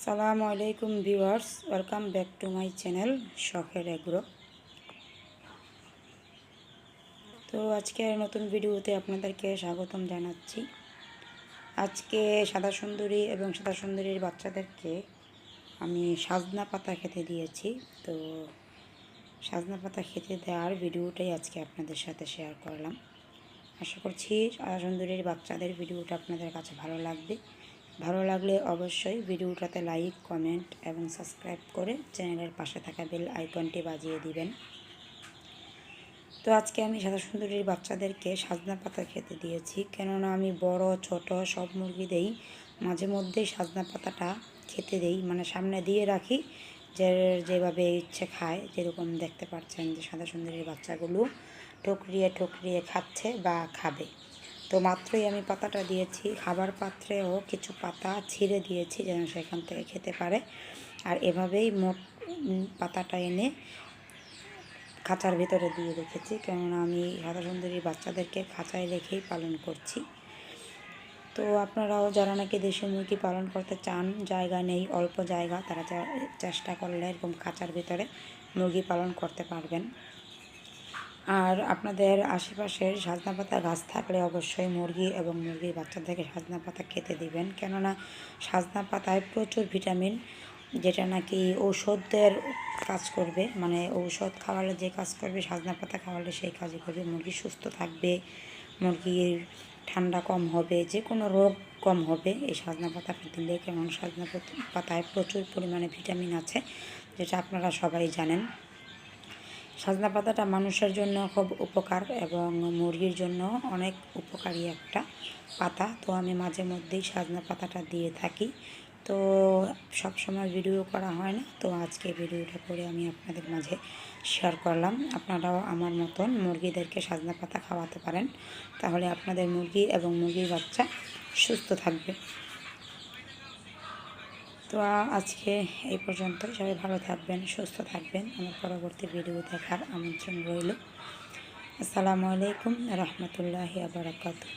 আসসালামু আলাইকুম viewers, welcome back to my channel শখের এগ্রো। তো আজকে নতুন ভিডিওতে আপনাদেরকে স্বাগতম জানাচ্ছি। আজকে সাদা সুন্দরী এবং সাদা সুন্দরীর বাচ্চাদেরকে আমি সাজনা পাতা খেতে দিয়েছি। তো সাজনা পাতা খেতে দেওয়ার ভিডিওটাই আজকে আপনাদের সাথে শেয়ার করলাম। আশা করছি সাদা সুন্দরীর বাচ্চাদের ভিডিওটা আপনাদের কাছে ভালো লাগবে। ভালো লাগলে অবশ্যই ভিডিওটাতে লাইক, কমেন্ট এবং সাবস্ক্রাইব করে চ্যানেলের পাশে থাকা বেল আইকনটি বাজিয়ে দিবেন। তো আজকে আমি সাদা সুন্দরীর বাচ্চাদেরকে সাজনা পাতা খেতে দিয়েছি, কেননা আমি বড় ছোট সব মুরগিদেরই মাঝে মধ্যেই সাজনা পাতাটা খেতে দেই, মানে সামনে দিয়ে রাখি, যেভাবে ইচ্ছে খায়। যেরকম দেখতে পাচ্ছেন যে সাদা সুন্দরীর বাচ্চাগুলো ঠকরিয়ে ঠকরিয়ে খাচ্ছে বা খাবে। তো মাত্রই আমি পাতাটা দিয়েছি, খাবার পাত্রেও কিছু পাতা ছিঁড়ে দিয়েছি যেন সেখান থেকে খেতে পারে। আর এভাবেই মোট পাতাটা এনে খাঁচার ভিতরে দিয়ে রেখেছি, কেননা আমি সাদা সুন্দরীর বাচ্চাদেরকে খাঁচায় রেখেই পালন করছি। তো আপনারাও যারা নাকি দেশি মুরগি পালন করতে চান, জায়গা নেই, অল্প জায়গা, তারা চেষ্টা করলে এরকম খাঁচার ভিতরে মুরগি পালন করতে পারবেন। আর আপনাদের আশেপাশের সাজনা পাতা গাছ থাকলে অবশ্যই মুরগি এবং মুরগির বাচ্চাদেরকে সাজনা পাতা খেতে দিবেন, কেননা সাজনা পাতায় প্রচুর ভিটামিন, যেটা নাকি ঔষধের কাজ করবে। মানে ঔষধ খাওয়ালে যে কাজ করবে সাজনা পাতা খাওয়ালে সেই কাজই করবে। মুরগি সুস্থ থাকবে, মুরগির ঠান্ডা কম হবে, যে কোনো রোগ কম হবে এই সাজনা পাতাটা দিলে। কেমন সাজনা পাতায় প্রচুর পরিমাণে ভিটামিন আছে, যেটা আপনারা সবাই জানেন। সাজনা পাতাটা মানুষের জন্য খুব উপকার এবং মুরগির জন্য অনেক উপকারী একটা পাতা। তো আমি মাঝে মধ্যেই সাজনা পাতাটা দিয়ে থাকি। তো সব সময় ভিডিও করা হয় না, তো আজকে ভিডিওটা করে আমি আপনাদের মাঝে শেয়ার করলাম। আপনারাও আমার মতন মুরগিদেরকে সাজনা পাতা খাওয়াতে পারেন, তাহলে আপনাদের মুরগি এবং মুরগির বাচ্চা সুস্থ থাকবে। তো আজকে এই পর্যন্তই। সবাই ভালো থাকবেন, সুস্থ থাকবেন। আমার পরবর্তী ভিডিও দেখার আমন্ত্রণ রইল। আসসালামু আলাইকুম রহমতুল্লাহি ওয়া বারাকাতুহু।